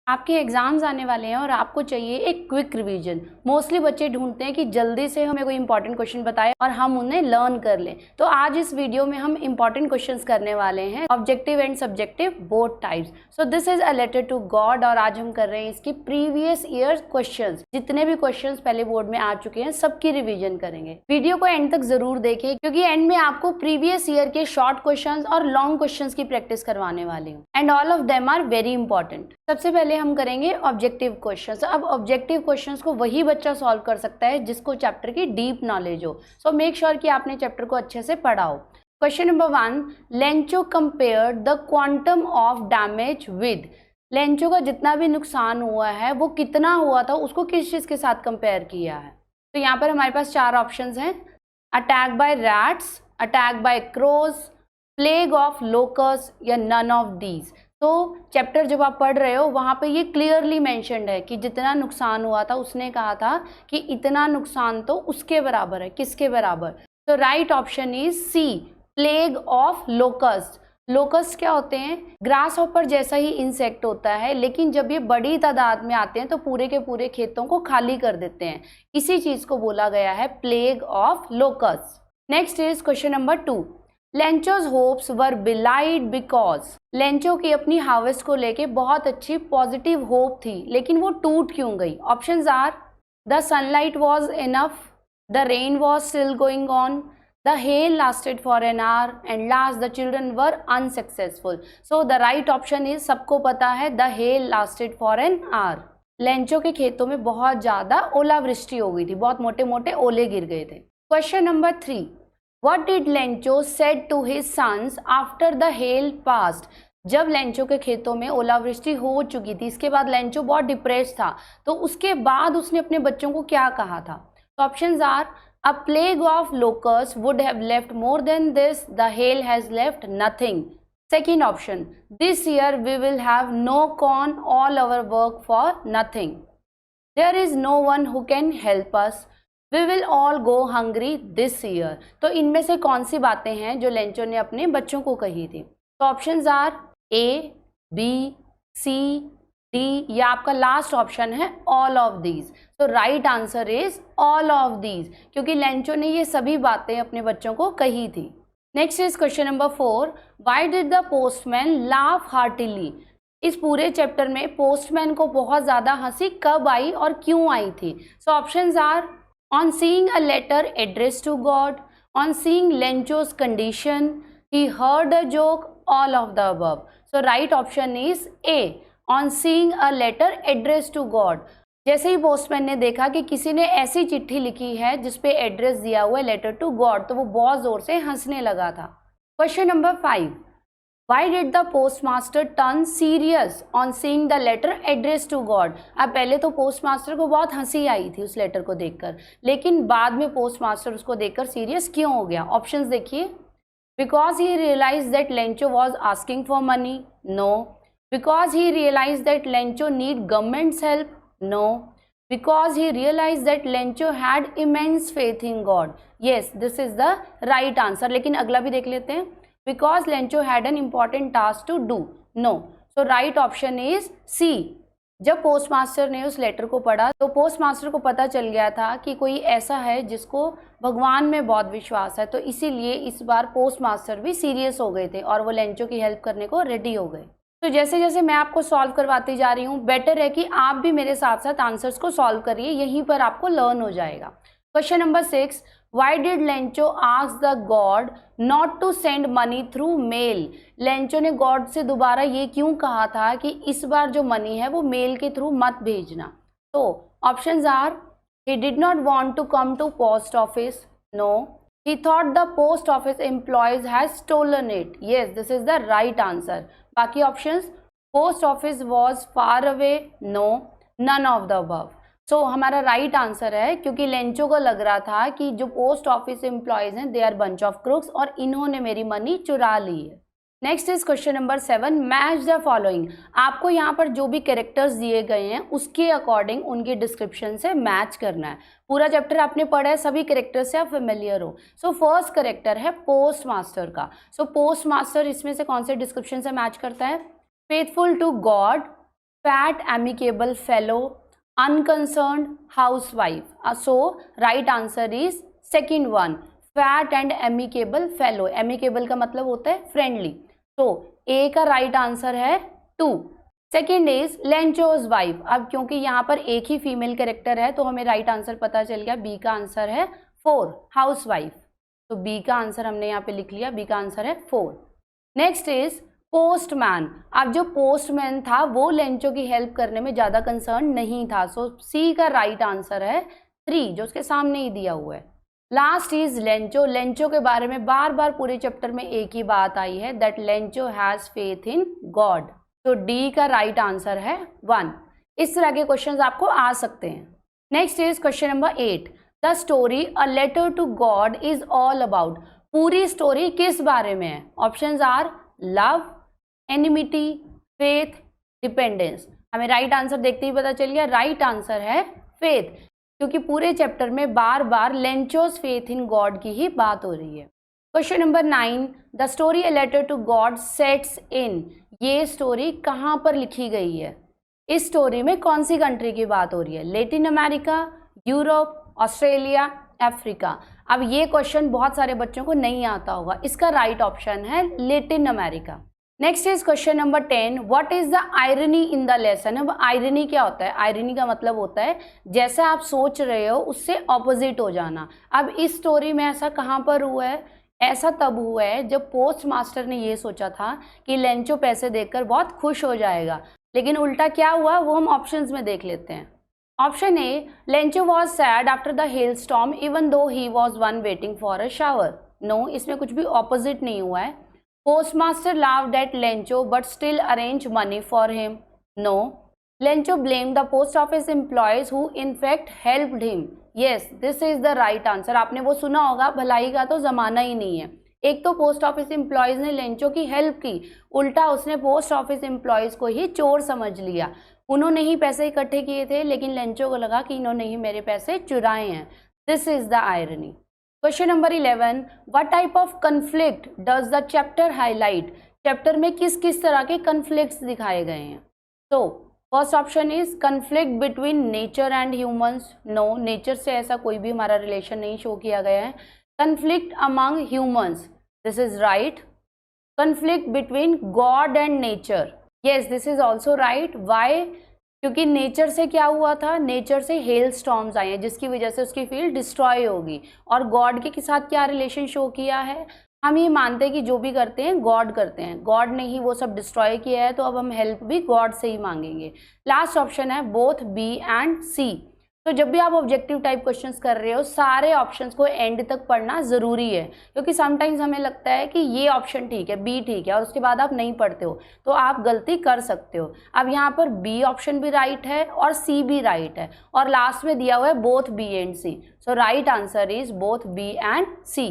आपके एग्जाम्स आने वाले हैं और आपको चाहिए एक क्विक रिवीजन। मोस्टली बच्चे ढूंढते हैं कि जल्दी से हमें कोई इंपॉर्टेंट क्वेश्चन बताए और हम उन्हें लर्न कर लें। तो आज इस वीडियो में हम इंपॉर्टेंट क्वेश्चंस करने वाले हैं, objective and subjective both types. So this is a letter to God और आज हम कर रहे हैं इसकी प्रीवियस ईयर क्वेश्चंस। जितने भी क्वेश्चंस पहले बोर्ड में आ चुके हैं सबकी रिविजन करेंगे। वीडियो को एंड तक जरूर देखें क्योंकि एंड में आपको प्रीवियस ईयर के शॉर्ट क्वेश्चंस और लॉन्ग क्वेश्चंस की प्रैक्टिस करवाने वाली हूँ and all of them are very important. सबसे पहले हम करेंगे ऑब्जेक्टिव क्वेश्चंस। अब ऑब्जेक्टिव क्वेश्चंस को वही बच्चा सॉल्व कर सकता है जिसको चैप्टर की डीप नॉलेज हो। सो मेक श्योर कि आपने चैप्टर को अच्छे से पढ़ा हो। Question number 1, Lencho compare the quantum of damage with. Lencho का जितना भी नुकसान हुआ है वो कितना हुआ था, उसको किस चीज के साथ कंपेयर किया है। तो यहाँ पर हमारे पास 4 ऑप्शंस हैं, attack by rats, attack by crows, plague of locust या नन ऑफ दीज। तो चैप्टर जब आप पढ़ रहे हो वहाँ पे ये क्लियरली मेंशन्ड है कि जितना नुकसान हुआ था उसने कहा था कि इतना नुकसान तो उसके बराबर है। किसके बराबर? तो right option is C, plague of locust. Locust क्या होते हैं? ग्रास हॉपर जैसा ही इंसेक्ट होता है, लेकिन जब ये बड़ी तादाद में आते हैं तो पूरे के पूरे खेतों को खाली कर देते हैं। इसी चीज को बोला गया है plague of locust. Next is question number 2, Lencho's hopes were बिलाइड because. Lencho की अपनी हार्वेस्ट को लेके बहुत अच्छी पॉजिटिव होप थी, लेकिन वो टूट क्यों गई? Options are the sunlight was enough, the rain was still going on, the hail lasted for an hour and last the children were unsuccessful. So the right option is, सबको पता है, the hail lasted for an hour. Lencho के खेतों में बहुत ज्यादा ओलावृष्टि हो गई थी, बहुत मोटे मोटे ओले गिर गए थे। Question number 3, What did Lencho said to his sons after the hail passed? जब लेंचो के खेतों में ओलावृष्टि हो चुकी थी, इसके बाद लेंचो बहुत डिप्रेस था, तो उसके बाद उसने अपने बच्चों को क्या कहा था? तो options are, a plague of locust would have left more than this, the hail has left nothing. Second option, this year we will have no corn, all our work for nothing, there is no one who can help us, We will all go hungry this year। तो इनमें से कौन सी बातें हैं जो Lencho ने अपने बच्चों को कही थी? तो options are A, B, C, D या आपका लास्ट ऑप्शन है ऑल ऑफ दीज। तो right answer is all of these, क्योंकि लेंचो ने ये सभी बातें अपने बच्चों को कही थी। Next is question number 4, why did the postman laugh heartily. इस पूरे चैप्टर में पोस्टमैन को बहुत ज्यादा हंसी कब आई और क्यों आई थी? So options are, on seeing a letter addressed to God, on seeing Lencho's condition, he heard a joke, all of the above। So right option is A, on seeing a letter addressed to God। जैसे ही postman ने देखा कि किसी ने ऐसी चिट्ठी लिखी है जिसपे एड्रेस दिया हुआ है लेटर टू गॉड, तो वो बहुत जोर से हंसने लगा था। Question number 5, Why did the postmaster turn serious on seeing the letter addressed to God? अब पहले तो पोस्टमास्टर को बहुत हंसी आई थी उस लेटर को देखकर, लेकिन बाद में पोस्टमास्टर उसको देखकर सीरियस क्यों हो गया? ऑप्शंस देखिए, because he realize that Lencho was asking for money, no. Because he realize that Lencho need government's help, no. Because he realize that Lencho had immense faith in God, yes this is the right answer. लेकिन अगला भी देख लेते हैं, because Lencho had an important task to do, no। so right option is C। जब postmaster ने उस letter को पढ़ा तो पोस्टमास्टर को पता चल गया था कि कोई ऐसा है जिसको भगवान में बहुत विश्वास है, तो इसीलिए इस बार पोस्टमास्टर भी सीरियस हो गए थे और वो लेंचो की हेल्प करने को रेडी हो गए। तो जैसे जैसे मैं आपको सॉल्व करवाती जा रही हूँ, बेटर है कि आप भी मेरे साथ साथ आंसर्स को सॉल्व करिए, यहीं पर आपको लर्न हो जाएगा। Question number 6, Why did Lencho ask the God not to send money through mail? Lencho ने गॉड से दोबारा ये क्यों कहा था कि इस बार जो मनी है वो मेल के थ्रू मत भेजना? तो options are, he did not want to come to post office, no। he thought the post office employees had stolen it, yes this is the right answer। बाकी options, post office was far away, no, none of the above। सो हमारा right answer है, क्योंकि Lencho को लग रहा था कि जो पोस्ट ऑफिस एम्प्लॉयज हैं they are bunch of crooks और इन्होंने मेरी मनी चुरा ली है। Next is question number 7, match the following. आपको यहाँ पर जो भी कैरेक्टर्स दिए गए हैं उसके अकॉर्डिंग उनकी डिस्क्रिप्शन से मैच करना है। पूरा चैप्टर आपने पढ़ा है, सभी कैरेक्टर से आप फेमिलियर हो। सो फर्स्ट कैरेक्टर है पोस्ट मास्टर का। सो पोस्ट मास्टर इसमें से कौन से डिस्क्रिप्शन से मैच करता है? Faithful to God, fat, amicable, fellow, unconcerned, housewife. So right answer is second one, fat and amicable fellow. amicable का मतलब होता है friendly. तो A का right answer है 2. Second is Lencho's wife. अब क्योंकि यहाँ पर एक ही फीमेल कैरेक्टर है तो हमें राइट आंसर पता चल गया, बी का आंसर है 4, हाउस वाइफ. तो बी का आंसर हमने यहाँ पे लिख लिया, बी का आंसर है 4. Next is postman. अब जो पोस्टमैन था वो लेंचो की हेल्प करने में ज़्यादा कंसर्न नहीं था, सो सी का राइट आंसर है 3, जो उसके सामने ही दिया हुआ है. Last is Lencho. लेंचो के बारे में बार बार पूरे चैप्टर में एक ही बात आई है, that Lencho has faith in God. तो डी का राइट आंसर है 1. इस तरह के क्वेश्चंस आपको आ सकते हैं. Next is question number 8. The story a letter to God is all about. पूरी स्टोरी किस बारे में है? Options are love, enmity, faith, dependence. हमें राइट आंसर देखते ही पता चल गया, राइट आंसर है फेथ, क्योंकि पूरे चैप्टर में बार बार लेंचोस फेथ इन गॉड की ही बात हो रही है. Question number 9. The story a letter to God sets in. ये स्टोरी कहाँ पर लिखी गई है? इस स्टोरी में कौन सी कंट्री की बात हो रही है? Latin America, Europe, Australia, Africa. अब ये क्वेश्चन बहुत सारे बच्चों को नहीं आता होगा, इसका राइट ऑप्शन है Latin America. Next is question number 10. What is the irony in the lesson. अब आयरनी क्या होता है? आयरनी का मतलब होता है जैसा आप सोच रहे हो उससे ऑपोजिट हो जाना. अब इस स्टोरी में ऐसा कहाँ पर हुआ है? ऐसा तब हुआ है जब पोस्ट मास्टर ने ये सोचा था कि लेंचो पैसे देखकर बहुत खुश हो जाएगा, लेकिन उल्टा क्या हुआ वो हम ऑप्शंस में देख लेते हैं. Option A, Lencho was sad after the hail storm even though he was one waiting for a shower. No, इसमें कुछ भी ऑपोजिट नहीं हुआ है. Post master laughed at Lencho but still arrange money for him. No. Lencho blame the post office employees who in fact helped him. Yes, this is the right answer. आपने वो सुना होगा, भलाई का तो जमाना ही नहीं है. एक तो पोस्ट ऑफिस एम्प्लॉयज ने लेंचो की हेल्प की, उल्टा उसने पोस्ट ऑफिस एम्प्लॉयज को ही चोर समझ लिया. उन्होंने ही पैसे इकट्ठे किए थे, लेकिन लेंचो को लगा कि इन्होंने ही मेरे पैसे चुराए हैं. This is the irony. Question number 11. What type of conflict does the chapter highlight. Chapter में किस किस तरह के कन्फ्लिक्ट्स दिखाए गए हैं? तो first option is conflict between nature and humans. No, nature से ऐसा कोई भी हमारा रिलेशन नहीं शो किया गया है. Conflict among humans, this is right. Conflict between God and nature, yes, this is also right. Why? क्योंकि नेचर से क्या हुआ था? नेचर से हेल स्टॉर्म्स आए हैं जिसकी वजह से उसकी फील्ड डिस्ट्रॉय होगी. और गॉड के साथ क्या रिलेशन शो किया है? हम ये मानते हैं कि जो भी करते हैं गॉड करते हैं, गॉड ने ही वो सब डिस्ट्रॉय किया है, तो अब हम हेल्प भी गॉड से ही मांगेंगे. लास्ट ऑप्शन है बोथ बी एंड सी. तो जब भी आप ऑब्जेक्टिव टाइप क्वेश्चंस कर रहे हो, सारे ऑप्शंस को एंड तक पढ़ना ज़रूरी है, क्योंकि समटाइम्स हमें लगता है कि ये ऑप्शन ठीक है, बी ठीक है, और उसके बाद आप नहीं पढ़ते हो तो आप गलती कर सकते हो. अब यहाँ पर बी ऑप्शन भी राइट है और सी भी राइट है, और लास्ट में दिया हुआ है both B and C. So right answer is both B and C.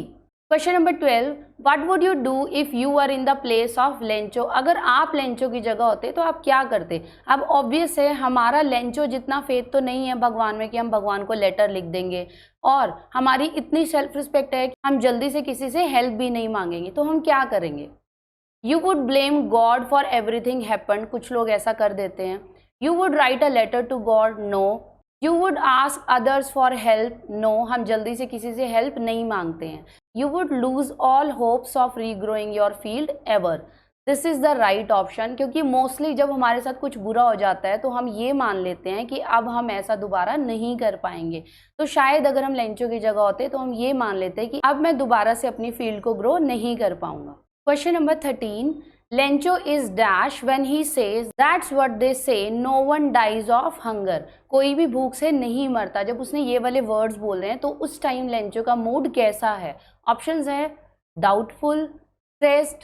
Question number 12. What would you do if you are in the place of Lencho. अगर आप लेंचो की जगह होते तो आप क्या करते? अब ऑब्वियस है, हमारा लेंचो जितना फेथ तो नहीं है भगवान में कि हम भगवान को लेटर लिख देंगे, और हमारी इतनी सेल्फ रिस्पेक्ट है कि हम जल्दी से किसी से हेल्प भी नहीं मांगेंगे. तो हम क्या करेंगे? You would blame God for everything happen. कुछ लोग ऐसा कर देते हैं. You would write a letter to God. No. You would ask others for help. No, हम जल्दी से किसी से हेल्प नहीं मांगते हैं. You would lose all hopes of regrowing your field ever. This is the right option, क्योंकि mostly जब हमारे साथ कुछ बुरा हो जाता है तो हम ये मान लेते हैं कि अब हम ऐसा दोबारा नहीं कर पाएंगे. तो शायद अगर हम लेंचो की जगह होते तो हम ये मान लेते कि अब मैं दोबारा से अपनी फील्ड को ग्रो नहीं कर पाऊंगा. Question number 13. Lencho is dash when he says that's what they say no one dies of hunger. कोई भी भूख से नहीं मरता. जब उसने ये वाले वर्ड्स बोल रहे हैं तो उस टाइम लेंचो का मूड कैसा है? ऑप्शंस है डाउटफुल, स्ट्रेस्ड,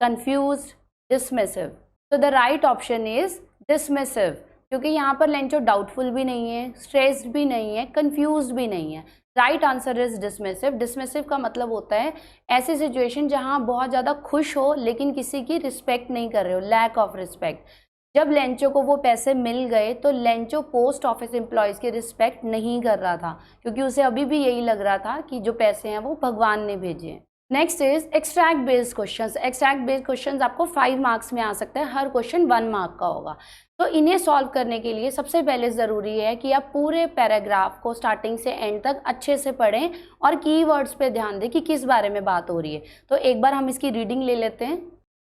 कंफ्यूज्ड, डिसमिसिव. तो the right option is dismissive, क्योंकि यहाँ पर लेंचो डाउटफुल भी नहीं है, स्ट्रेस्ड भी नहीं है, कंफ्यूज्ड भी नहीं है. Right answer is dismissive. Dismissive का मतलब होता है ऐसी सिचुएशन जहाँ बहुत ज़्यादा खुश हो लेकिन किसी की रिस्पेक्ट नहीं कर रहे हो, लैक ऑफ रिस्पेक्ट. जब लेंचो को वो पैसे मिल गए तो लेंचो पोस्ट ऑफिस एम्प्लॉयज़ की रिस्पेक्ट नहीं कर रहा था, क्योंकि उसे अभी भी यही लग रहा था कि जो पैसे हैं वो भगवान ने भेजे हैं. Next is extract based questions. Extract based questions आपको 5 मार्क्स में आ सकते हैं, हर क्वेश्चन 1 मार्क का होगा। तो इन्हें सॉल्व करने के लिए सबसे पहले ज़रूरी है कि आप पूरे पैराग्राफ को स्टार्टिंग से एंड तक अच्छे से पढ़ें और कीवर्ड्स पे ध्यान दें कि किस बारे में बात हो रही है। तो एक बार हम इसकी रीडिंग ले लेते हैं।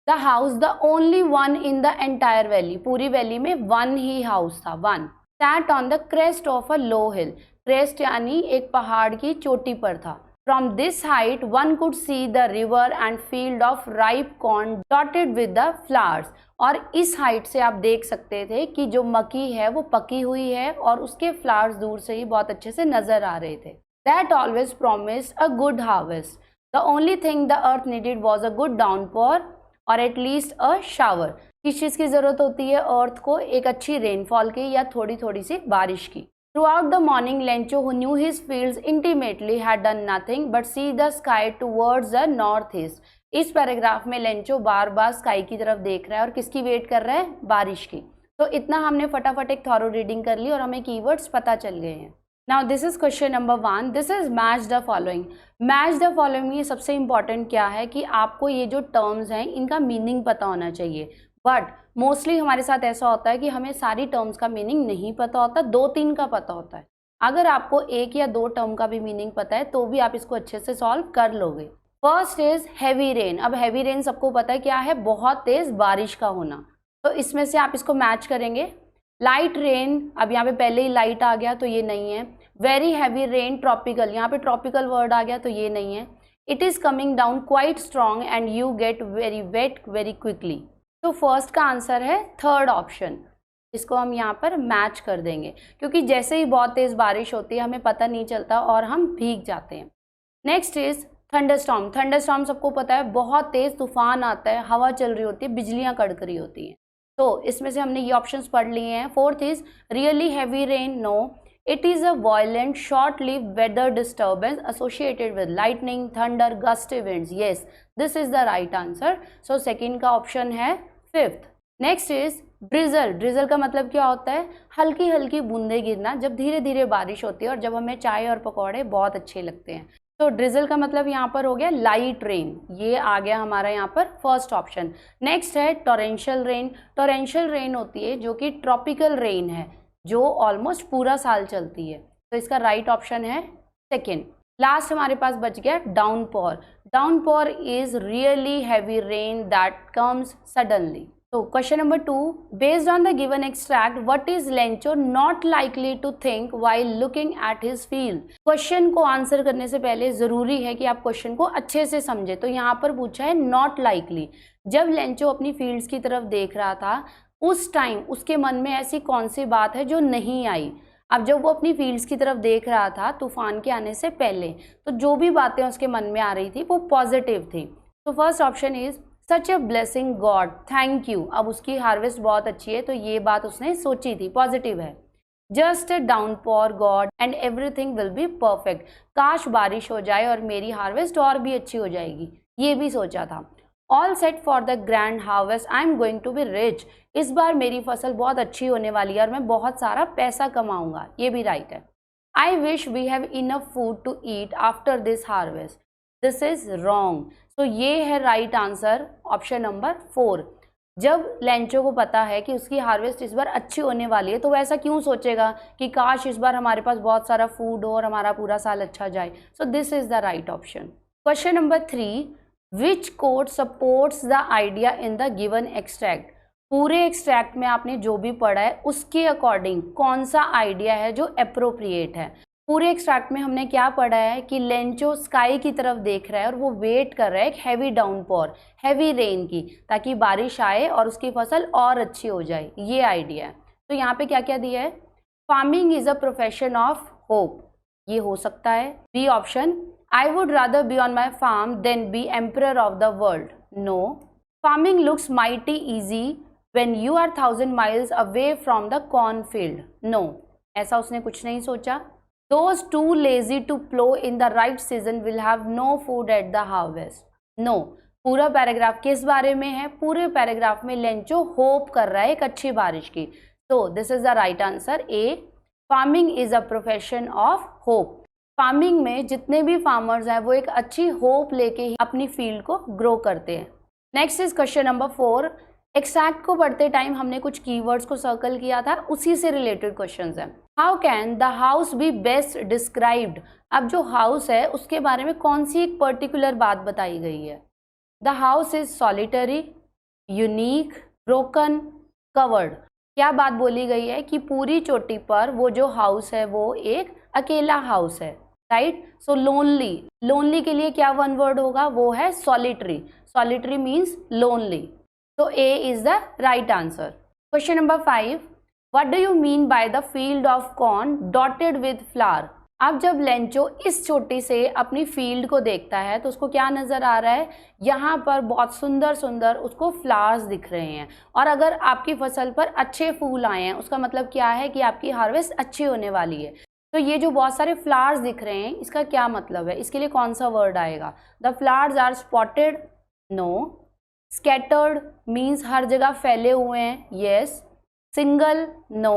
The house, the only one in the entire valley, पूरी वैली में 1 ही हाउस था, 1। Sat on the crest of a low hill, crest यानी एक पहाड़ की चोटी पर था। From this height, one could see the river and field of ripe corn dotted with the flowers. और इस हाइट से आप देख सकते थे कि जो मक्की है वो पकी हुई है और उसके फ्लावर्स दूर से ही बहुत अच्छे से नजर आ रहे थे। That always promised a good harvest. The only thing the earth needed was a good downpour or at least a shower. किस चीज़ की ज़रूरत होती है अर्थ को? एक अच्छी रेनफॉल की या थोड़ी थोड़ी सी बारिश की। Throughout the morning, Lencho, who knew his fields intimately, had done nothing but see the sky towards the northeast. इस पैराग्राफ में लेंचो बार बार स्काई की तरफ देख रहा है और किसकी वेट कर रहा है? बारिश की। तो इतना हमने फटाफट एक थॉरो रीडिंग कर ली और हमें कीवर्ड्स पता चल गए हैं। Now this is question number 1। This is match the following. Match the following में सबसे इंपॉर्टेंट क्या है कि आपको ये जो टर्म्स हैं इनका मीनिंग पता होना चाहिए। बट मोस्टली हमारे साथ ऐसा होता है कि हमें सारी टर्म्स का मीनिंग नहीं पता होता, 2-3 का पता होता है। अगर आपको 1 या 2 टर्म का भी मीनिंग पता है तो भी आप इसको अच्छे से सॉल्व कर लोगे। First is heavy rain. अब हैवी रेन सबको पता है क्या है? बहुत तेज बारिश का होना। तो इसमें से आप इसको मैच करेंगे। लाइट रेन, अब यहाँ पे पहले ही लाइट आ गया तो ये नहीं है। वेरी हैवी रेन, ट्रॉपिकल, यहाँ पे ट्रॉपिकल वर्ड आ गया तो ये नहीं है। It is coming down quite strong and you get very wet very quickly. तो फर्स्ट का आंसर है थर्ड ऑप्शन। इसको हम यहाँ पर मैच कर देंगे क्योंकि जैसे ही बहुत तेज़ बारिश होती है हमें पता नहीं चलता और हम भीग जाते हैं। Next is thunderstorm. थंडरस्टॉर्म सबको पता है, बहुत तेज़ तूफान आता है, हवा चल रही होती है, बिजलियाँ कड़क रही होती हैं। तो इसमें से हमने ये ऑप्शंस पढ़ लिए हैं। Fourth is really heavy rain. No, it is a violent short-lived weather disturbance associated with lightning, thunder, gusty winds. Yes, this is the right answer. So second का ऑप्शन है fifth. Next is drizzle. Drizzle का मतलब क्या होता है? हल्की हल्की बूंदे गिरना, जब धीरे धीरे बारिश होती है और जब हमें चाय और पकौड़े बहुत अच्छे लगते हैं। तो ड्रिजल का मतलब यहाँ पर हो गया लाइट रेन, ये आ गया हमारा यहाँ पर फर्स्ट ऑप्शन। नेक्स्ट है टोरेंशियल रेन। टोरेंशियल रेन होती है जो कि ट्रॉपिकल रेन है जो ऑलमोस्ट पूरा साल चलती है। तो इसका राइट ऑप्शन है सेकेंड। लास्ट हमारे पास बच गया downpour. Downpour is really heavy rain that comes suddenly. तो question number 2, based on the given extract what is Lencho not likely to think while looking at his field. Question को answer करने से पहले जरूरी है कि आप क्वेश्चन को अच्छे से समझे। तो यहाँ पर पूछा है नॉट लाइकली। जब लेंचो अपनी फील्ड्स की तरफ देख रहा था उस टाइम उसके मन में ऐसी कौन सी बात है जो नहीं आई। अब जब वो अपनी फील्ड्स की तरफ देख रहा था तूफान के आने से पहले, तो जो भी बातें उसके मन में आ रही थी वो पॉजिटिव थी। तो first option is such a blessing God, thank you. अब उसकी हार्वेस्ट बहुत अच्छी है तो ये बात उसने सोची थी, पॉजिटिव है। Just a downpour god and everything will be perfect, काश बारिश हो जाए और मेरी हार्वेस्ट और भी अच्छी हो जाएगी, ये भी सोचा था। All set for the grand harvest, I am going to be rich, इस बार मेरी फसल बहुत अच्छी होने वाली है और मैं बहुत सारा पैसा कमाऊंगा, ये भी राइट है। I wish we have enough food to eat after this harvest, this is wrong. तो ये है राइट आंसर ऑप्शन नंबर 4। जब लेंचो को पता है कि उसकी हार्वेस्ट इस बार अच्छी होने वाली है तो वो ऐसा क्यों सोचेगा कि काश इस बार हमारे पास बहुत सारा फूड हो और हमारा पूरा साल अच्छा जाए। So this is the right option. Question number 3, which quote supports the idea in the given extract. पूरे एक्सट्रैक्ट में आपने जो भी पढ़ा है उसके अकॉर्डिंग कौन सा आइडिया है जो अप्रोप्रिएट है। पूरे एक्सट्रैक्ट में हमने क्या पढ़ा है कि लेंचो स्काई की तरफ देख रहा है और वो वेट कर रहा है एक हैवी डाउनपॉर, हैवी रेन की, ताकि बारिश आए और उसकी फसल और अच्छी हो जाए, ये आइडिया है। तो यहाँ पे क्या क्या दिया है? Farming is a profession of hope, ये हो सकता है। B option, I would rather be on my farm than be emperor of the world, no. Farming looks mighty easy when you are 1000 miles away from the cornfield, no, ऐसा उसने कुछ नहीं सोचा। Those too lazy to plow in the right season will have no food at the harvest, no। पूरा paragraph किस बारे में है? पूरे पैराग्राफ में लेंचो होप कर रहा है एक अच्छी बारिश की। So this is the right answer A, farming is a profession of hope। Farming में जितने भी फार्मर्स हैं वो एक अच्छी होप लेके ही अपनी फील्ड को ग्रो करते हैं। Next is question number 4। Extract को पढ़ते टाइम हमने कुछ कीवर्ड्स को सर्कल किया था, उसी से रिलेटेड क्वेश्चंस हैं। How can the house B best described. अब जो हाउस है उसके बारे में कौन सी एक पर्टिकुलर बात बताई गई है। The house is solitary, unique, broken, covered. क्या बात बोली गई है कि पूरी चोटी पर वो जो हाउस है वो एक अकेला हाउस है, राइट। सो लोनली, लोनली के लिए क्या वन वर्ड होगा, वो है सॉलिटरी। Solitary means lonely. तो A is the right answer. Question number 5। What do you mean by the field of corn dotted with flower. अब जब लेंचो इस चोटी से अपनी फील्ड को देखता है तो उसको क्या नज़र आ रहा है, यहाँ पर बहुत सुंदर सुंदर उसको फ्लावर्स दिख रहे हैं। और अगर आपकी फसल पर अच्छे फूल आए हैं उसका मतलब क्या है कि आपकी हार्वेस्ट अच्छी होने वाली है। तो ये जो बहुत सारे फ्लावर्स दिख रहे हैं इसका क्या मतलब है, इसके लिए कौन सा वर्ड आएगा। The flowers are spotted, no. Scattered means हर जगह फैले हुए हैं, yes. Single, no.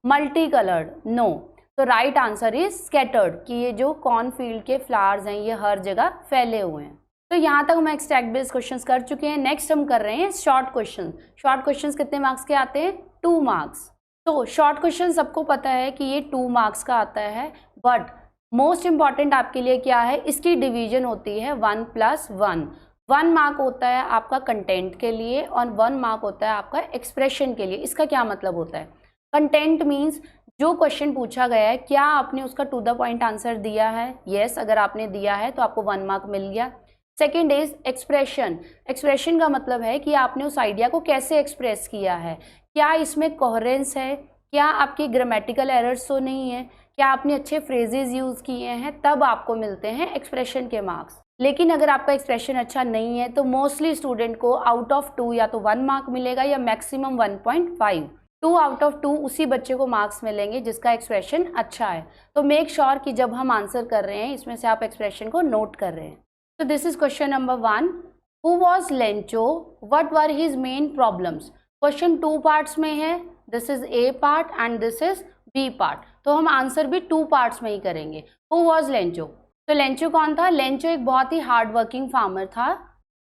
Multi coloured, no. तो राइट आंसर इज स्कैटर्ड, कि ये जो कॉर्नफील्ड के फ्लावर्स हैं ये हर जगह फैले हुए हैं। तो यहाँ तक हम एक्सट्रैक्ट बेस्ड क्वेश्चंस कर चुके हैं। नेक्स्ट हम कर रहे हैं शॉर्ट क्वेश्चन। शॉर्ट क्वेश्चंस कितने मार्क्स के आते हैं, 2 मार्क्स। तो शॉर्ट क्वेश्चन सबको पता है कि ये 2 मार्क्स का आता है, बट मोस्ट इम्पॉर्टेंट आपके लिए क्या है, इसकी डिवीजन होती है 1+1। 1 मार्क होता है आपका कंटेंट के लिए और 1 मार्क होता है आपका एक्सप्रेशन के लिए। इसका क्या मतलब होता है, कंटेंट मीन्स जो क्वेश्चन पूछा गया है क्या आपने उसका टू द पॉइंट आंसर दिया है, यस। अगर आपने दिया है तो आपको 1 मार्क मिल गया। Second is expression. एक्सप्रेशन का मतलब है कि आपने उस आइडिया को कैसे एक्सप्रेस किया है, क्या इसमें कोहेरेंस है, क्या आपकी ग्रामेटिकल एरर्स तो नहीं है, क्या आपने अच्छे फ्रेजेस यूज़ किए हैं, तब आपको मिलते हैं एक्सप्रेशन के मार्क्स। लेकिन अगर आपका एक्सप्रेशन अच्छा नहीं है तो मोस्टली स्टूडेंट को आउट ऑफ 2 या तो 1 मार्क मिलेगा या मैक्सिमम 1.5। 2 आउट ऑफ 2 उसी बच्चे को मार्क्स मिलेंगे जिसका एक्सप्रेशन अच्छा है। तो मेक श्योर कि जब हम आंसर कर रहे हैं इसमें से आप एक्सप्रेशन को नोट कर रहे हैं। तो this is question number 1। Who was Lencho, what were his main problems. Question 2 parts में है, this is A part and this is B part. तो हम आंसर भी 2 पार्ट्स में ही करेंगे। हु वॉज लेंचो, तो लेंचो कौन था, लेंचो एक बहुत ही हार्ड वर्किंग फार्मर था।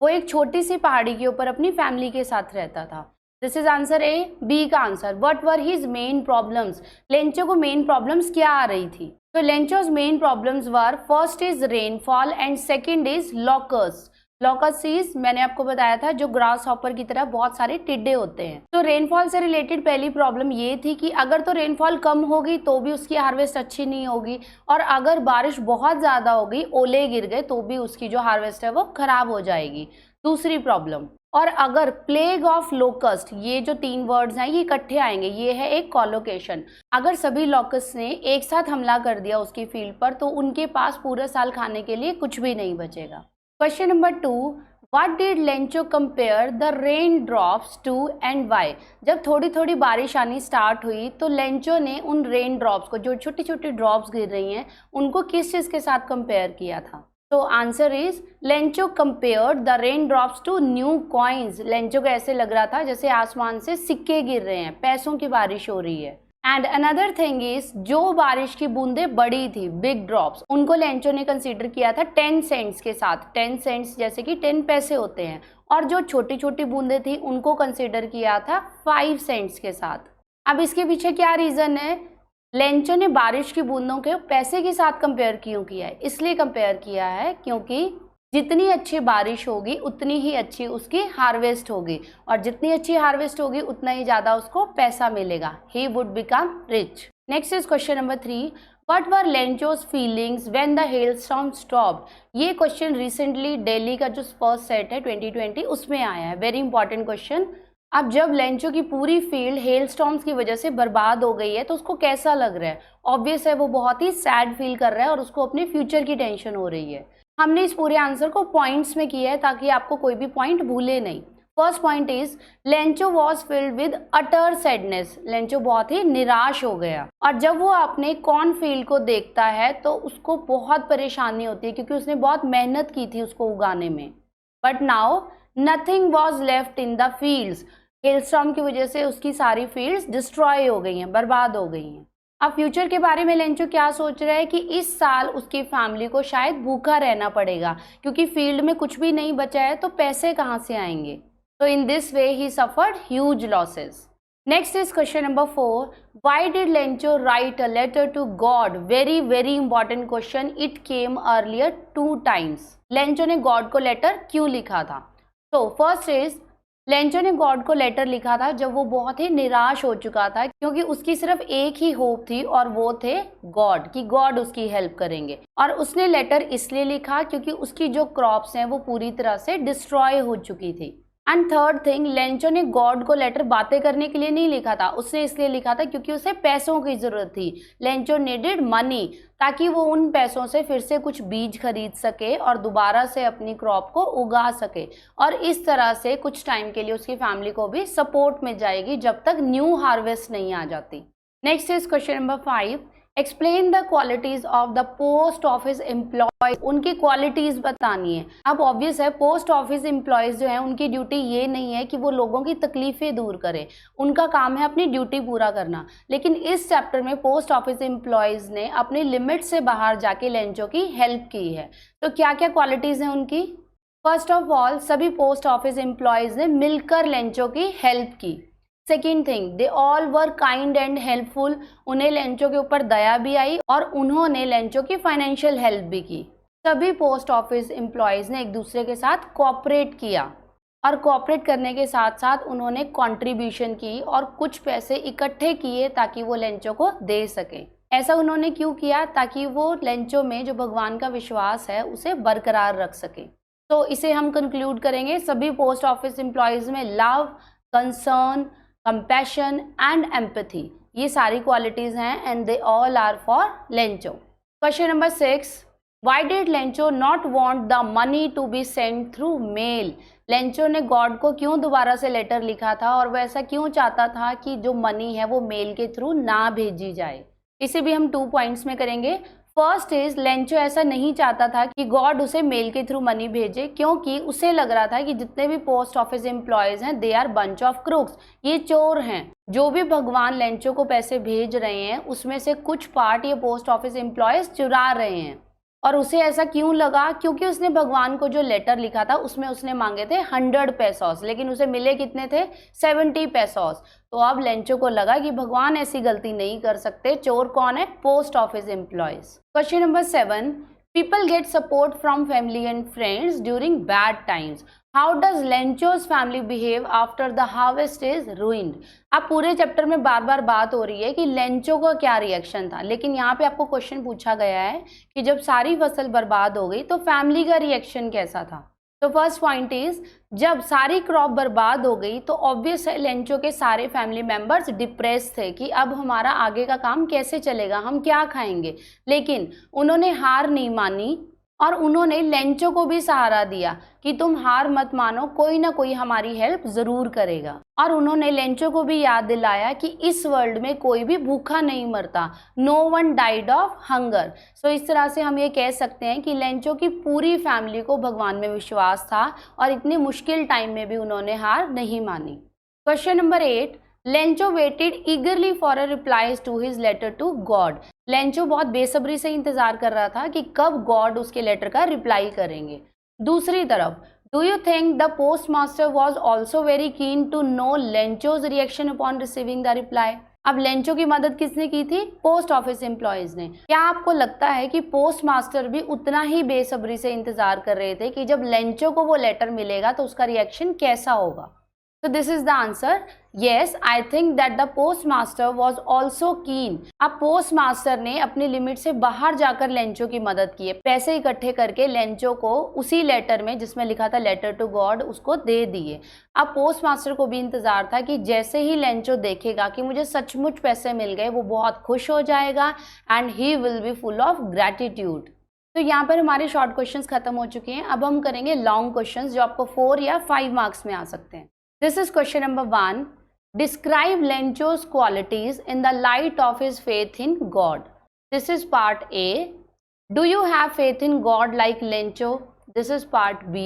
वो एक छोटी सी पहाड़ी के ऊपर अपनी फैमिली के साथ रहता था। This is answer A. B का answer, what were his main problems. Lencho को मेन प्रॉब्लम्स क्या आ रही थी, तो Lencho's main problems were, first is rainfall and second is locusts. Locusts sees मैंने आपको बताया था जो ग्रास हॉपर की तरह बहुत सारे टिड्डे होते हैं। तो रेनफॉल से रिलेटेड पहली प्रॉब्लम ये थी कि अगर तो रेनफॉल कम होगी तो भी उसकी हार्वेस्ट अच्छी नहीं होगी, और अगर बारिश बहुत ज़्यादा होगी, ओले गिर गए, तो भी उसकी जो हार्वेस्ट है वो खराब हो जाएगी। दूसरी प्रॉब्लम, और अगर प्लेग ऑफ लोकस्ट, ये जो 3 वर्ड्स हैं ये इकट्ठे आएंगे, ये है एक कॉलोकेशन। अगर सभी लोकस्ट ने एक साथ हमला कर दिया उसकी फील्ड पर तो उनके पास पूरा साल खाने के लिए कुछ भी नहीं बचेगा। Question number 2, what did Lencho compare the rain drops to and why. जब थोड़ी थोड़ी बारिश आनी स्टार्ट हुई तो लेंचो ने उन रेन ड्रॉप्स को, जो छोटी छोटी ड्रॉप्स गिर रही हैं, उनको किस चीज़ के साथ कंपेयर किया था। तो answer is Lencho compared the rain drops to new coins. Lencho को ऐसे लग रहा था जैसे आसमान से सिक्के गिर रहे हैं, पैसों की बारिश हो रही है। एंड अनदर थिंग इज, जो बारिश की बूंदें बड़ी थी, बिग ड्रॉप्स, उनको लेंचो ने कंसीडर किया था 10 सेंट्स के साथ। 10 सेंट्स जैसे कि 10 पैसे होते हैं, और जो छोटी छोटी बूंदें थी उनको कंसीडर किया था 5 सेंट्स के साथ। अब इसके पीछे क्या रीज़न है, लेंचो ने बारिश की बूंदों के पैसे के साथ कंपेयर क्यों किया है, इसलिए कंपेयर किया है क्योंकि जितनी अच्छी बारिश होगी उतनी ही अच्छी उसकी हार्वेस्ट होगी, और जितनी अच्छी हार्वेस्ट होगी उतना ही ज़्यादा उसको पैसा मिलेगा। He would become rich. Next is question number 3, what were Lencho's feelings when the hailstorm stopped. ये क्वेश्चन रिसेंटली दिल्ली का जो फर्स्ट सेट है 2020 उसमें आया है, वेरी इंपॉर्टेंट क्वेश्चन। अब जब लेंचो की पूरी फील्ड हेलस्टॉर्म्स की वजह से बर्बाद हो गई है तो उसको कैसा लग रहा है, ऑब्वियस है वो बहुत ही सैड फील कर रहा है और उसको अपने फ्यूचर की टेंशन हो रही है। हमने इस पूरे आंसर को पॉइंट्स में किया है ताकि आपको कोई भी पॉइंट भूले नहीं। First point is, Lencho was filled with utter sadness. Lencho बहुत ही निराश हो गया, और जब वो अपने कॉर्न फील्ड को देखता है तो उसको बहुत परेशानी होती है क्योंकि उसने बहुत मेहनत की थी उसको उगाने में। But now nothing was left in the fields. Hailstorm की वजह से उसकी सारी फील्ड्स डिस्ट्रॉय हो गई हैं, बर्बाद हो गई हैं। अब फ्यूचर के बारे में लेंचो क्या सोच रहा है कि इस साल उसकी फैमिली को शायद भूखा रहना पड़ेगा, क्योंकि फील्ड में कुछ भी नहीं बचा है तो पैसे कहाँ से आएंगे। तो इन दिस वे ही suffered huge losses. Next is question number 4, why did Lencho write a letter to God? Very very important question, it came earlier 2 times. Lencho ने गॉड को लेटर क्यों लिखा था? तो फर्स्ट इज, लेंचो ने God को letter लिखा था जब वो बहुत ही निराश हो चुका था, क्योंकि उसकी सिर्फ एक ही होप थी और वो थे गॉड, कि गॉड उसकी हेल्प करेंगे। और उसने लेटर इसलिए लिखा क्योंकि उसकी जो क्रॉप्स हैं वो पूरी तरह से डिस्ट्रॉय हो चुकी थी। एंड थर्ड थिंग, लेंचो ने गॉड को लेटर बातें करने के लिए नहीं लिखा था, उसने इसलिए लिखा था क्योंकि उसे पैसों की जरूरत थी। लेंचो नीडेड मनी, ताकि वो उन पैसों से फिर से कुछ बीज खरीद सके और दोबारा से अपनी क्रॉप को उगा सके, और इस तरह से कुछ टाइम के लिए उसकी फैमिली को भी सपोर्ट मिल जाएगी जब तक न्यू हार्वेस्ट नहीं आ जाती। Next is question number 5, explain the qualities of the post office employ. उनकी क्वालिटीज बतानी है। अब ऑब्वियस है, पोस्ट ऑफिस एम्प्लॉयज जो है उनकी ड्यूटी ये नहीं है कि वो लोगों की तकलीफें दूर करें, उनका काम है अपनी ड्यूटी पूरा करना। लेकिन इस चैप्टर में पोस्ट ऑफिस एम्प्लॉयज ने अपनी लिमिट से बाहर जाके लेंचो की हेल्प की है। तो क्या क्या क्वालिटीज हैं उनकी? फर्स्ट ऑफ ऑल, सभी पोस्ट ऑफिस एम्प्लॉयज ने मिलकर लेंचो की हेल्प की। Second thing, they all were kind and helpful. उन्हें लेंचो के ऊपर दया भी आई और उन्होंने लेंचो की फाइनेंशियल हेल्प भी की। सभी पोस्ट ऑफिस एम्प्लॉयज ने एक दूसरे के साथ कोऑपरेट किया, और कोऑपरेट करने के साथ साथ उन्होंने कंट्रीब्यूशन की और कुछ पैसे इकट्ठे किए ताकि वो लेंचो को दे सके। ऐसा उन्होंने क्यों किया? ताकि वो लेंचो में जो भगवान का विश्वास है उसे बरकरार रख सके। तो इसे हम कंक्लूड करेंगे, सभी पोस्ट ऑफिस एम्प्लॉयज में love, concern, compassion and empathy, ये सारी क्वालिटीज हैं, and they all are for Lencho. Question number 6, why did Lencho not want the money to be send through mail? Lencho ने God को क्यों दोबारा से letter लिखा था और वह ऐसा क्यों चाहता था कि जो मनी है वो मेल के थ्रू ना भेजी जाए? इसे भी हम 2 पॉइंट्स में करेंगे। फर्स्ट इज, लेंचो ऐसा नहीं चाहता था कि गॉड उसे मेल के थ्रू मनी भेजे, क्योंकि उसे लग रहा था कि जितने भी पोस्ट ऑफिस एम्प्लॉयज हैं they are bunch of crooks, ये चोर हैं। जो भी भगवान लेंचो को पैसे भेज रहे हैं उसमें से कुछ पार्ट ये पोस्ट ऑफिस एम्प्लॉयज चुरा रहे हैं। और उसे ऐसा क्यों लगा? क्योंकि उसने भगवान को जो लेटर लिखा था उसमें उसने मांगे थे 100 पेसोस, लेकिन उसे मिले कितने थे? 70 पेसोस। तो अब लेंचो को लगा कि भगवान ऐसी गलती नहीं कर सकते। चोर कौन है? Post office employees. Question number 7, people get support from family and friends during bad times. How does Lencho's family behave after the harvest is ruined? अब पूरे चैप्टर में बार बार बात हो रही है कि लेंचो का क्या रिएक्शन था, लेकिन यहाँ पे आपको क्वेश्चन पूछा गया है कि जब सारी फसल बर्बाद हो गई तो फैमिली का रिएक्शन कैसा था। तो फर्स्ट पॉइंट इज, जब सारी क्रॉप बर्बाद हो गई तो ऑब्वियस है लेंचो के सारे फैमिली मेंबर्स डिप्रेस थे कि अब हमारा आगे का काम कैसे चलेगा, हम क्या खाएंगे। लेकिन उन्होंने हार नहीं मानी और उन्होंने लेंचो को भी सहारा दिया कि तुम हार मत मानो, कोई ना कोई हमारी हेल्प जरूर करेगा। और उन्होंने लेंचो को भी याद दिलाया कि इस वर्ल्ड में कोई भी भूखा नहीं मरता, no one died of hunger. So इस तरह से हम ये कह सकते हैं कि लेंचो की पूरी फैमिली को भगवान में विश्वास था और इतनी मुश्किल टाइम में भी उन्होंने हार नहीं मानी। Question number 8, Lencho waited eagerly for a replies to his letter to God. Lencho बहुत बेसब्री से इंतजार कर रहा था कि कब गॉड उसके लेटर का रिप्लाई करेंगे। दूसरी तरफ, do you think the post master was also very keen to know Lencho's reaction upon receiving the reply? अब लेंचो की मदद किसने की थी? पोस्ट ऑफिस एम्प्लॉयज ने। क्या आपको लगता है कि पोस्ट मास्टर भी उतना ही बेसब्री से इंतजार कर रहे थे कि जब लेंचो को वो लेटर मिलेगा तो उसका रिएक्शन कैसा होगा? So this is the answer. Yes, I think that the postmaster was also keen. अब पोस्ट मास्टर ने अपनी लिमिट से बाहर जाकर लेंचो की मदद की है, पैसे इकट्ठे करके लेंचो को उसी लेटर में जिसमें लिखा था लेटर टू गॉड उसको दे दिए। अब पोस्ट मास्टर को भी इंतजार था कि जैसे ही लेंचो देखेगा कि मुझे सचमुच पैसे मिल गए वो बहुत खुश हो जाएगा and he will be full of gratitude. तो यहाँ पर हमारे शॉर्ट क्वेश्चंस खत्म हो चुके हैं। अब हम करेंगे लॉन्ग क्वेश्चंस जो आपको 4 या 5 मार्क्स में आ सकते हैं। This is question number 1. Describe Lencho's qualities in the light of his faith in God. This is part A. Do you have faith in God like Lencho? This is part B.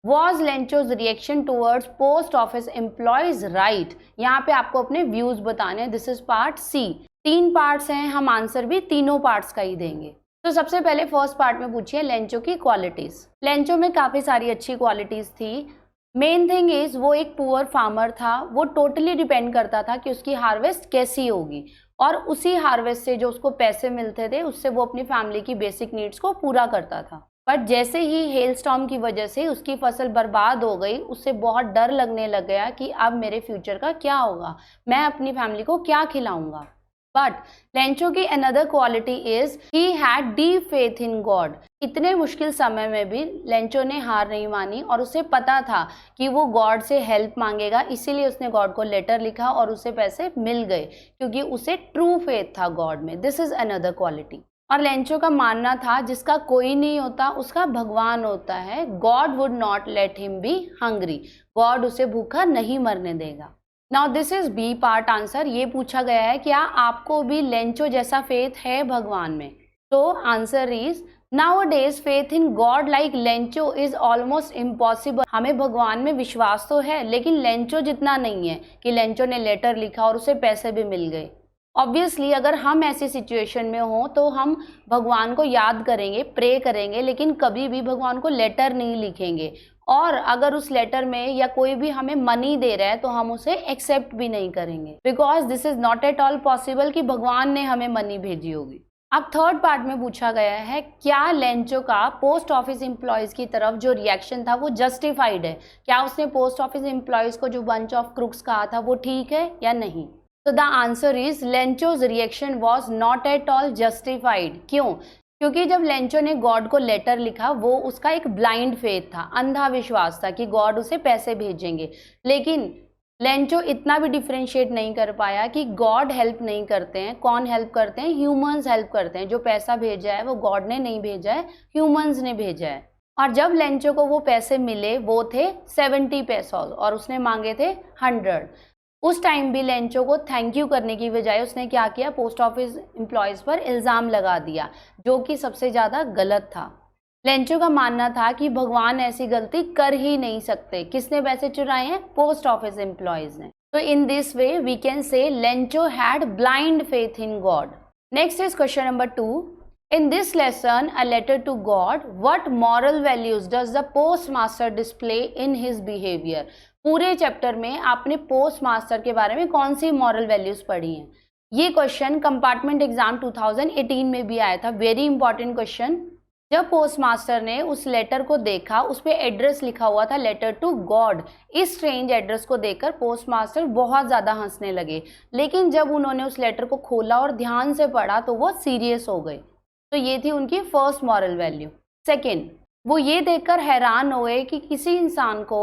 Was Lencho's reaction towards post office employees right? यहाँ पे आपको अपने views बताने हैं. This is part C. 3 parts हैं, हम answer भी तीनों पार्ट्स का ही देंगे। तो सबसे पहले फर्स्ट पार्ट में पूछिए लेंचो की क्वालिटीज। लेंचो में काफ़ी सारी अच्छी क्वालिटीज़ थी। मेन थिंग इज़ वो एक पुअर फार्मर था, वो टोटली डिपेंड करता था कि उसकी हार्वेस्ट कैसी होगी, और उसी हार्वेस्ट से जो उसको पैसे मिलते थे उससे वो अपनी फैमिली की बेसिक नीड्स को पूरा करता था। बट जैसे ही हेल स्टॉर्म की वजह से उसकी फसल बर्बाद हो गई, उससे बहुत डर लगने लग गया कि अब मेरे फ्यूचर का क्या होगा, मैं अपनी फैमिली को क्या खिलाऊंगा। बट लेंचो की another quality is he had deep faith in God. इतने मुश्किल समय में भी लेंचो ने हार नहीं मानी और उसे पता था कि वो गॉड से हेल्प मांगेगा, इसीलिए उसने गॉड को लेटर लिखा और उसे पैसे मिल गए क्योंकि उसे ट्रू फेथ था गॉड में। This is another quality. और लेंचो का मानना था जिसका कोई नहीं होता उसका भगवान होता है। God would not let him be hungry. God उसे भूखा नहीं मरने देगा। Now this is B part answer. ये पूछा गया है क्या आपको भी लेंचो जैसा फेथ है भगवान में? तो answer is nowadays faith in God like Lencho is almost impossible. हमें भगवान में विश्वास तो है लेकिन लेंचो जितना नहीं है कि लेंचो ने लेटर लिखा और उसे पैसे भी मिल गए। ऑब्वियसली अगर हम ऐसी सिचुएशन में हों तो हम भगवान को याद करेंगे, प्रे करेंगे, लेकिन कभी भी भगवान को लेटर नहीं लिखेंगे। और अगर उस लेटर में या कोई भी हमें मनी दे रहा है तो हम उसे एक्सेप्ट भी नहीं करेंगे, because this is not at all possible कि भगवान ने हमें मनी भेजी होगी। अब थर्ड पार्ट में पूछा गया है क्या लेंचो का पोस्ट ऑफिस एम्प्लॉयज की तरफ जो रिएक्शन था वो जस्टिफाइड है? क्या उसने पोस्ट ऑफिस एम्प्लॉयज को जो बंच ऑफ क्रुक्स कहा था वो ठीक है या नहीं? तो the answer is Lencho's reaction was not at all justified. क्यों? क्योंकि जब लेंचो ने गॉड को लेटर लिखा वो उसका एक ब्लाइंड फेथ था, अंधा विश्वास था कि गॉड उसे पैसे भेजेंगे। लेकिन लेंचो इतना भी डिफ्रेंशिएट नहीं कर पाया कि गॉड हेल्प नहीं करते हैं। कौन हेल्प करते हैं? ह्यूमंस हेल्प करते हैं। जो पैसा भेजा है वो गॉड ने नहीं भेजा है, ह्यूमंस ने भेजा है। और जब लेंचो को वो पैसे मिले वो थे 70 पेसोस और उसने मांगे थे 100। उस टाइम भी लेंचो को थैंक यू करने की बजाय उसने क्या किया? पोस्ट ऑफिस एम्प्लॉयज पर इल्ज़ाम लगा दिया, जो कि सबसे ज़्यादा गलत था। लेंचो का मानना था कि भगवान ऐसी गलती कर ही नहीं सकते। किसने पैसे चुराए हैं? पोस्ट ऑफिस एम्प्लॉयज ने। तो in this way we can say Lencho had blind faith in God. Next is question number 2। In this lesson, A Letter to God, what moral values does the postmaster display in his behavior? पूरे chapter में आपने post master के बारे में कौन सी moral values पढ़ी हैं? ये क्वेश्चन कंपार्टमेंट एग्जाम 2018 में भी आया था। Very important question. जब पोस्ट मास्टर ने उस लेटर को देखा, उस पर एड्रेस लिखा हुआ था लेटर टू गॉड। इस स्ट्रेंज एड्रेस को देखकर पोस्ट मास्टर बहुत ज़्यादा हंसने लगे, लेकिन जब उन्होंने उस लेटर को खोला और ध्यान से पढ़ा तो वो सीरियस हो गए। तो ये थी उनकी फर्स्ट मॉरल वैल्यू। सेकेंड, वो ये देखकर हैरान हुए कि किसी इंसान को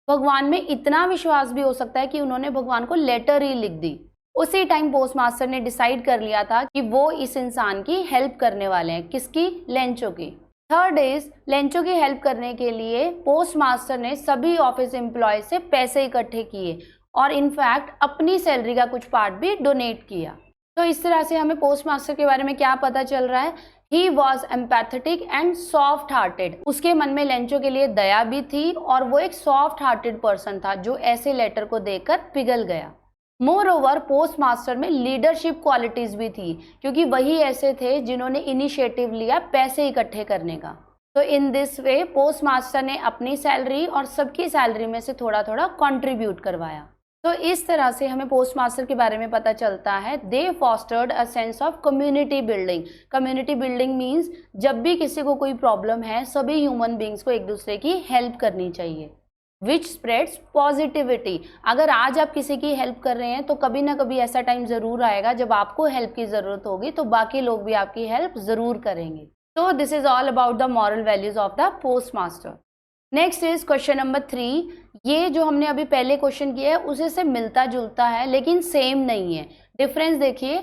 भगवान में इतना विश्वास भी हो सकता है कि उन्होंने भगवान को लेटर ही लिख दी। उसी टाइम पोस्ट मास्टर ने डिसाइड कर लिया था कि वो इस इंसान की हेल्प करने वाले हैं। किसकी? लेंचो की। थर्ड इज लेंचो की हेल्प करने के लिए पोस्ट मास्टर ने सभी ऑफिस एम्प्लॉय से पैसे इकट्ठे किए और इनफैक्ट अपनी सैलरी का कुछ पार्ट भी डोनेट किया। तो इस तरह से हमें पोस्ट मास्टर के बारे में क्या पता चल रहा है? He was empathetic and soft hearted. उसके मन में लेंचो के लिए दया भी थी और वो एक सॉफ्ट हार्टेड पर्सन था जो ऐसे लेटर को देखकर पिघल गया। मोर ओवर पोस्ट मास्टर में लीडरशिप क्वालिटीज भी थी, क्योंकि वही ऐसे थे जिन्होंने इनिशिएटिव लिया पैसे इकट्ठे करने का। तो in this way post master ने अपनी सैलरी और सबकी सैलरी में से थोड़ा थोड़ा कंट्रीब्यूट करवाया। तो इस तरह से हमें पोस्ट मास्टर के बारे में पता चलता है। They fostered a sense of community building. Community building means जब भी किसी को कोई प्रॉब्लम है सभी ह्यूमन बींग्स को एक दूसरे की हेल्प करनी चाहिए, विच स्प्रेड्स पॉजिटिविटी। अगर आज आप किसी की हेल्प कर रहे हैं तो कभी ना कभी ऐसा टाइम ज़रूर आएगा जब आपको हेल्प की ज़रूरत होगी, तो बाकी लोग भी आपकी हेल्प ज़रूर करेंगे। तो this is all about the moral values of the post master. Next is question number 3। ये जो हमने अभी पहले क्वेश्चन किया है उसे से मिलता जुलता है लेकिन सेम नहीं है। डिफरेंस देखिए।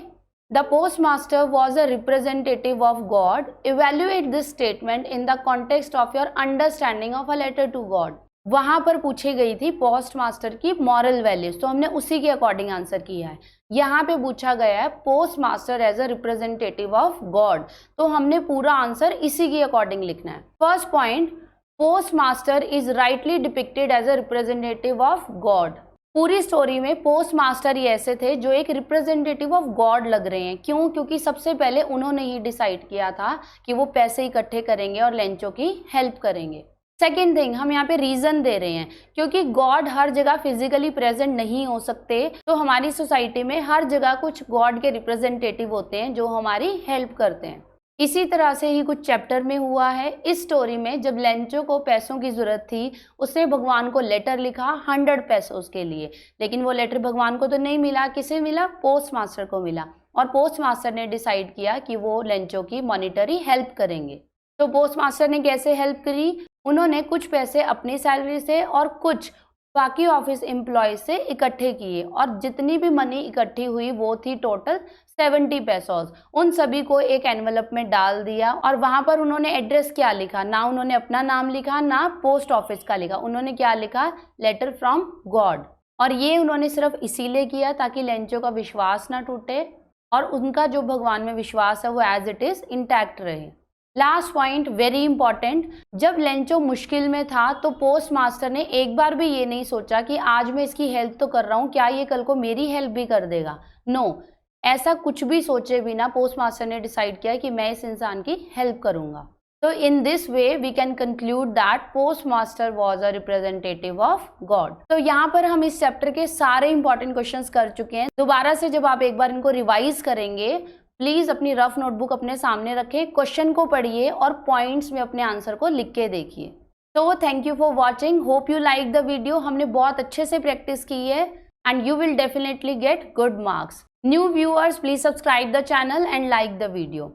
The post master was a representative of God. Evaluate this statement in the context of your understanding of a letter to God. वहां पर पूछी गई थी पोस्ट मास्टर की मॉरल वैल्यूज, तो हमने उसी के अकॉर्डिंग आंसर किया है। यहाँ पे पूछा गया है post master as a representative of God, तो हमने पूरा आंसर इसी के अकॉर्डिंग लिखना है। First point, post master is rightly depicted as a representative of God. पूरी स्टोरी में पोस्ट मास्टर ही ऐसे थे जो एक रिप्रेजेंटेटिव ऑफ गॉड लग रहे हैं। क्यों? क्योंकि सबसे पहले उन्होंने ही डिसाइड किया था कि वो पैसे इकट्ठे करेंगे और लेंचो की हेल्प करेंगे। सेकेंड थिंग, हम यहाँ पे रीजन दे रहे हैं क्योंकि गॉड हर जगह फिजिकली प्रेजेंट नहीं हो सकते, तो हमारी सोसाइटी में हर जगह कुछ गॉड के रिप्रेजेंटेटिव होते हैं जो हमारी हेल्प करते हैं। इसी तरह से ही कुछ चैप्टर में हुआ है। इस स्टोरी में जब लेंचो को पैसों की ज़रूरत थी, उसने भगवान को लेटर लिखा 100 पेसोस के लिए, लेकिन वो लेटर भगवान को तो नहीं मिला। किसे मिला? पोस्ट मास्टर को मिला। और पोस्ट मास्टर ने डिसाइड किया कि वो लेंचो की मॉनिटरी हेल्प करेंगे। तो पोस्ट मास्टर ने कैसे हेल्प करी? उन्होंने कुछ पैसे अपनी सैलरी से और कुछ बाकी ऑफिस एम्प्लॉय से इकट्ठे किए, और जितनी भी मनी इकट्ठी हुई वो थी टोटल 70 पेसोस। उन सभी को एक एनवलप में डाल दिया, और वहाँ पर उन्होंने एड्रेस क्या लिखा? ना उन्होंने अपना नाम लिखा, ना पोस्ट ऑफिस का लिखा। उन्होंने क्या लिखा? Letter from God. और ये उन्होंने सिर्फ इसीलिए किया ताकि लेंचो का विश्वास ना टूटे और उनका जो भगवान में विश्वास है वो एज इट इज़ इंटैक्ट रहे। लास्ट पॉइंट वेरी इंपॉर्टेंट, जब लेंचो मुश्किल में था तो पोस्ट मास्टर ने एक बार भी ये नहीं सोचा कि आज मैं इसकी हेल्प तो कर रहा हूँ, क्या ये कल को मेरी हेल्प भी कर देगा? नो, ऐसा कुछ भी सोचे बिना पोस्ट मास्टर ने डिसाइड किया कि मैं इस इंसान की हेल्प करूँगा। तो in this way we can conclude that post master was a representative of God. तो यहाँ पर हम इस चैप्टर के सारे इंपॉर्टेंट क्वेश्चंस कर चुके हैं। दोबारा से जब आप एक बार इनको रिवाइज करेंगे, प्लीज़ अपनी रफ नोटबुक अपने सामने रखें, क्वेश्चन को पढ़िए और पॉइंट्स में अपने आंसर को लिख के देखिए। तो thank you for watching, hope you like the video. हमने बहुत अच्छे से प्रैक्टिस की है and you will definitely get good marks. New viewers, please subscribe the channel and like the video.